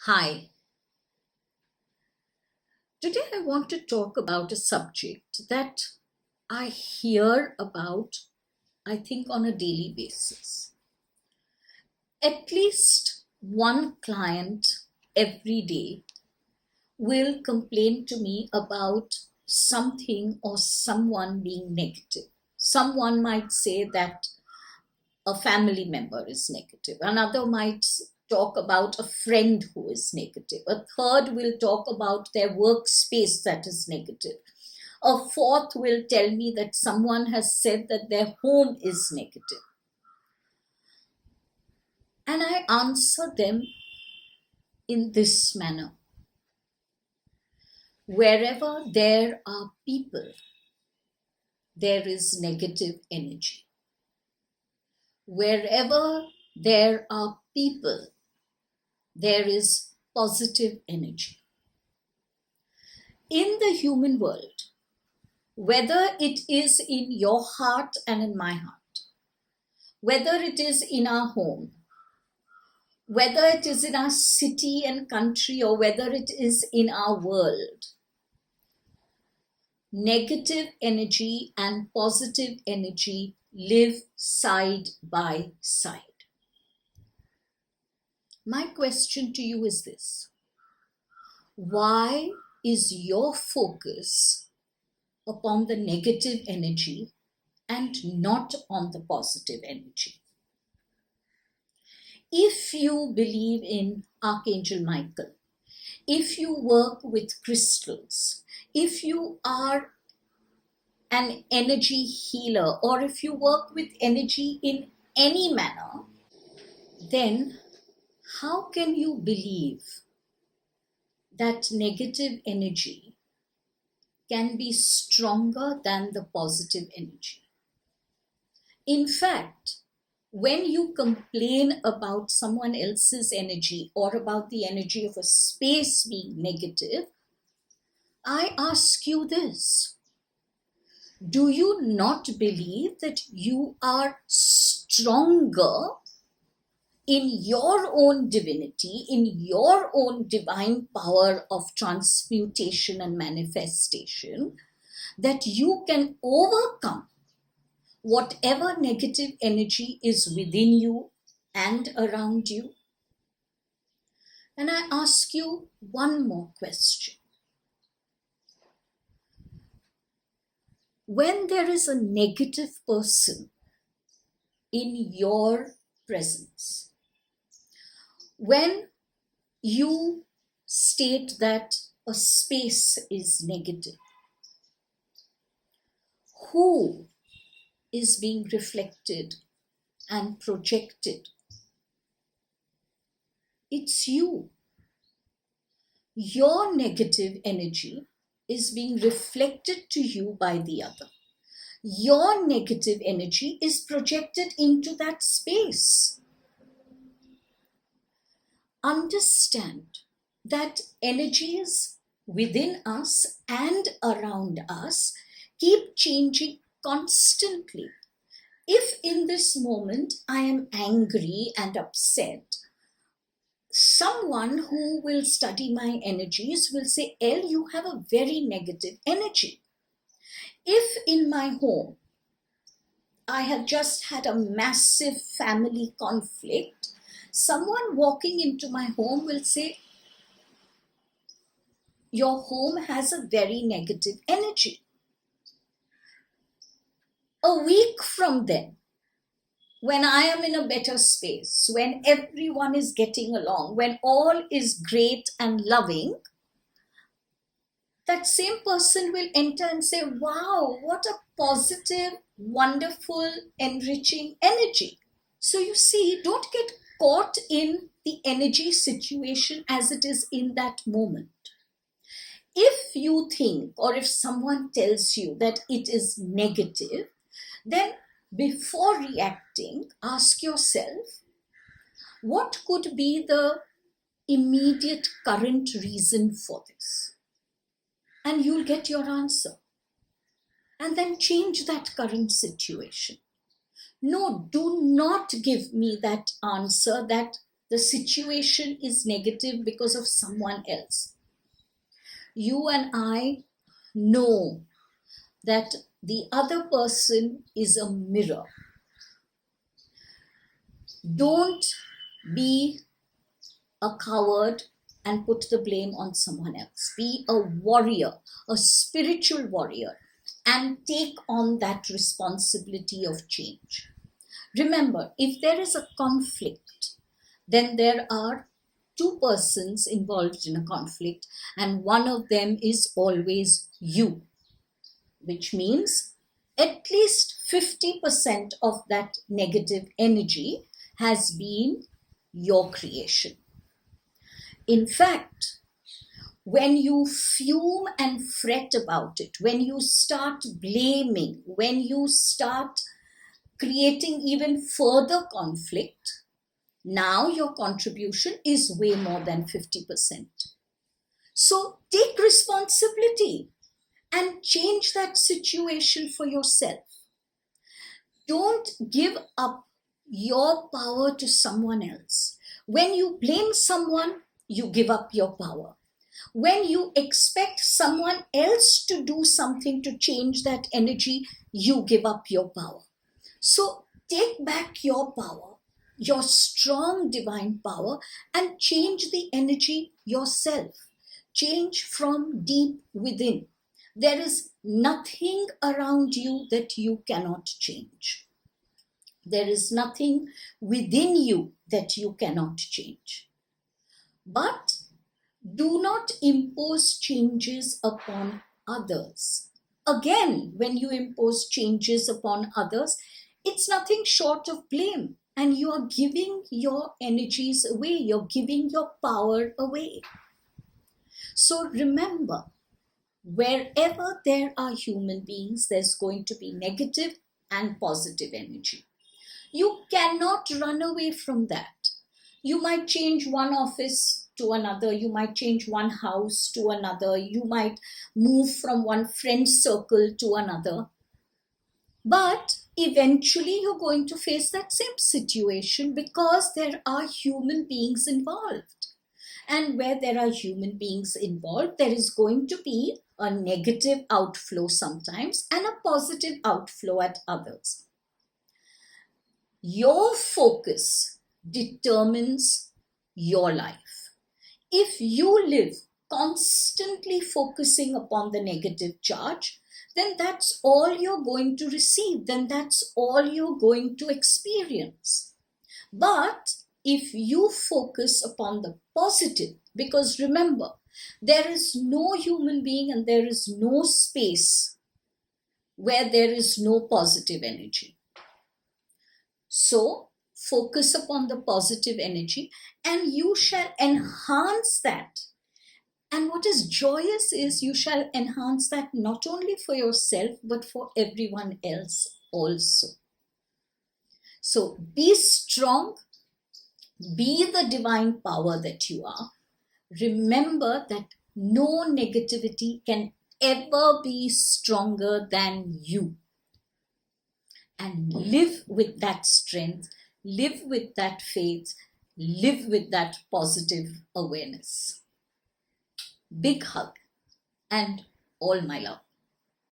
Hi, today I want to talk about a subject that I hear about, I think, on a daily basis. At least one client every day will complain to me about something or someone being negative. Someone might say that a family member is negative. Another might talk about a friend who is negative. A third will talk about their workspace that is negative. A fourth will tell me that someone has said that their home is negative. And I answer them in this manner. Wherever there are people, there is negative energy. Wherever there are people, there is positive energy. In the human world, whether it is in your heart and in my heart, whether it is in our home, whether it is in our city and country, or whether it is in our world, negative energy and positive energy live side by side. My question to you is this: why is your focus upon the negative energy and not on the positive energy? If you believe in Archangel Michael, if you work with crystals, if you are an energy healer, or if you work with energy in any manner, then how can you believe that negative energy can be stronger than the positive energy? In fact, when you complain about someone else's energy or about the energy of a space being negative, I ask you this: do you not believe that you are stronger in your own divinity, in your own divine power of transmutation and manifestation, that you can overcome whatever negative energy is within you and around you? And I ask you one more question. When there is a negative person in your presence, when you state that a space is negative, who is being reflected and projected? It's you. Your negative energy is being reflected to you by the other. Your negative energy is projected into that space. Understand that energies within us and around us keep changing constantly. If in this moment I am angry and upset, someone who will study my energies will say, Elle, you have a very negative energy. If in my home I have just had a massive family conflict, someone walking into my home will say, your home has a very negative energy. A week from then, when I am in a better space, when everyone is getting along, when all is great and loving, that same person will enter and say, wow, what a positive, wonderful, enriching energy. So you see, don't get caught in the energy situation as it is in that moment. If you think, or if someone tells you that it is negative, then before reacting, ask yourself, what could be the immediate current reason for this? And you'll get your answer. And then change that current situation. No, do not give me that answer that the situation is negative because of someone else. You and I know that the other person is a mirror. Don't be a coward and put the blame on someone else. Be a warrior, a spiritual warrior, and take on that responsibility of change. Remember, if there is a conflict, then there are two persons involved in a conflict, and one of them is always you, which means at least 50% of that negative energy has been your creation. In fact, when you fume and fret about it, when you start blaming, when you start creating even further conflict, now your contribution is way more than 50%. So take responsibility and change that situation for yourself. Don't give up your power to someone else. When you blame someone, you give up your power. When you expect someone else to do something to change that energy, you give up your power. So take back your power, your strong divine power, and change the energy yourself. Change from deep within. There is nothing around you that you cannot change. There is nothing within you that you cannot change. But do not impose changes upon others. Again, when you impose changes upon others, it's nothing short of blame, and you are giving your energies away, you're giving your power away. So remember, wherever there are human beings, there's going to be negative and positive energy. You cannot run away from that. You might change one office to another, you might change one house to another, you might move from one friend circle to another. But eventually you're going to face that same situation because there are human beings involved. And where there are human beings involved, there is going to be a negative outflow sometimes and a positive outflow at others. Your focus determines your life. If you live constantly focusing upon the negative charge, then that's all you're going to receive, then that's all you're going to experience. But if you focus upon the positive, because remember, there is no human being and there is no space where there is no positive energy. So focus upon the positive energy and you shall enhance that. And what is joyous is you shall enhance that not only for yourself, but for everyone else also. So be strong, be the divine power that you are. Remember that no negativity can ever be stronger than you. And live with that strength, live with that faith, live with that positive awareness. Big hug and all my love.